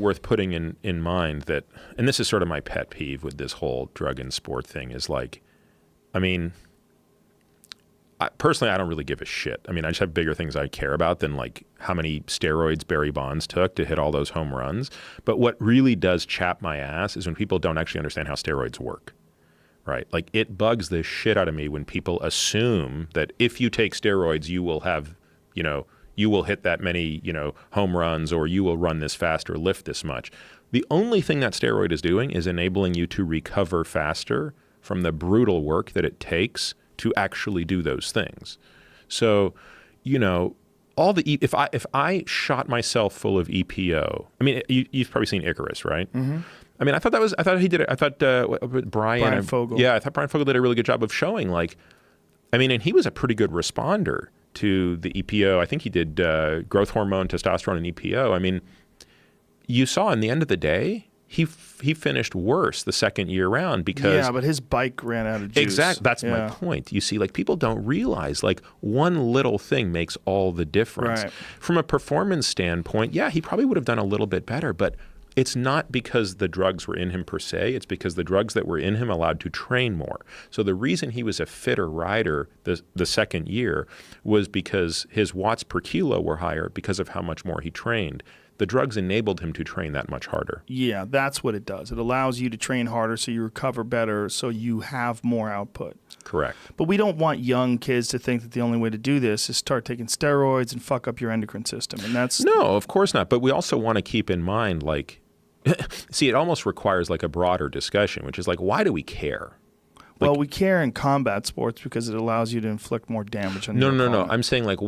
Worth putting in mind that, and this is sort of my pet peeve with this whole drug and sport thing, is like, I mean, personally, I don't really give a shit. I mean, I just have bigger things I care about than like how many steroids Barry Bonds took to hit all those home runs. But what really does chap my ass is when people don't actually understand how steroids work, right? Like, it bugs the shit out of me when people assume that if you take steroids, you will have, you will hit that many, home runs, or you will run this fast or lift this much. The only thing that steroid is doing is enabling you to recover faster from the brutal work that it takes to actually do those things. So, if I shot myself full of EPO, I mean, you've probably seen Icarus, right? Mm-hmm. I mean, I thought Brian Fogel. Yeah, I thought Brian Fogel did a really good job of showing, like, I mean, and he was a pretty good responder to the EPO. I think he did growth hormone, testosterone, and EPO. I mean, you saw in the end of the day, he finished worse the second year round because... Yeah, but his bike ran out of juice. Exactly. That's my point. You see, like, people don't realize, like, one little thing makes all the difference. Right. From a performance standpoint, yeah, he probably would have done a little bit better, but it's not because the drugs were in him per se. It's because the drugs that were in him allowed to train more. So the reason he was a fitter rider the second year was because his watts per kilo were higher because of how much more he trained. The drugs enabled him to train that much harder. Yeah, that's what it does. It allows you to train harder so you recover better, so you have more output. Correct. But we don't want young kids to think that the only way to do this is start taking steroids and fuck up your endocrine system. And that's... No, of course not. But we also want to keep in mind, like, see, it almost requires like a broader discussion, which is like, why do we care? Well, we care in combat sports because it allows you to inflict more damage on your opponent. No. I'm saying, like,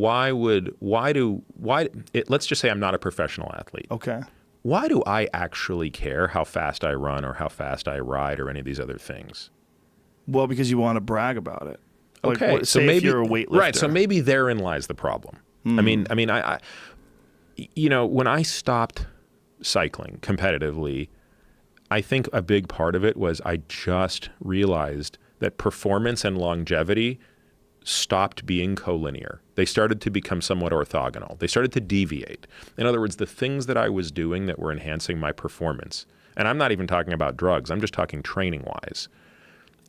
let's just say I'm not a professional athlete. Okay. Why do I actually care how fast I run or how fast I ride or any of these other things? Well, because you want to brag about it. Like, Okay, so maybe if you're a weightlifter. Right, so maybe therein lies the problem. I mean, I when I stopped cycling competitively, I think a big part of it was I just realized that performance and longevity stopped being collinear. They started to become somewhat orthogonal. They started to deviate. In other words, the things that I was doing that were enhancing my performance, and I'm not even talking about drugs, I'm just talking training-wise,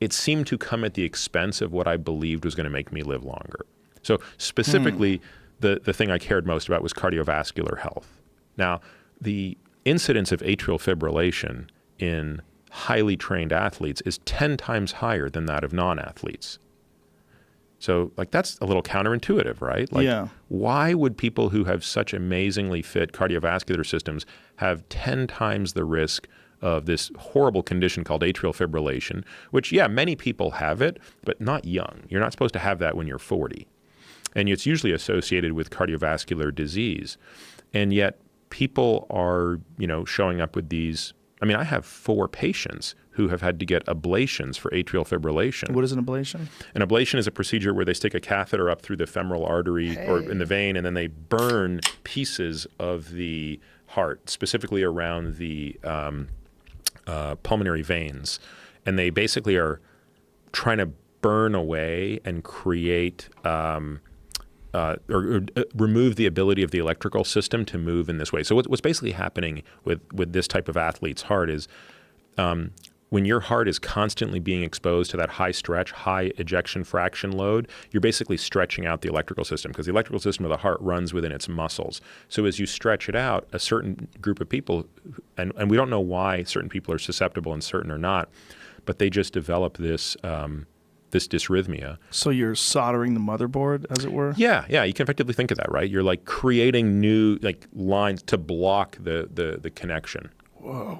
it seemed to come at the expense of what I believed was going to make me live longer. So specifically, the thing I cared most about was cardiovascular health. Now, the incidence of atrial fibrillation in highly trained athletes is 10 times higher than that of non-athletes. So, like, that's a little counterintuitive, right? Like, yeah. Why would people who have such amazingly fit cardiovascular systems have 10 times the risk of this horrible condition called atrial fibrillation, which, yeah, many people have it, but not young. You're not supposed to have that when you're 40. And it's usually associated with cardiovascular disease. And yet people are, showing up with these. I mean, I have 4 patients who have had to get ablations for atrial fibrillation. What is an ablation? An ablation is a procedure where they stick a catheter up through the femoral artery or in the vein, and then they burn pieces of the heart, specifically around the pulmonary veins. And they basically are trying to burn away and create or remove the ability of the electrical system to move in this way. So what's basically happening with this type of athlete's heart is when your heart is constantly being exposed to that high stretch, high ejection fraction load, you're basically stretching out the electrical system because the electrical system of the heart runs within its muscles. So as you stretch it out, a certain group of people, and we don't know why certain people are susceptible and certain are not, but they just develop this this dysrhythmia. So you're soldering the motherboard, as it were? Yeah, you can effectively think of that, right? You're like creating new like lines to block the connection. Whoa.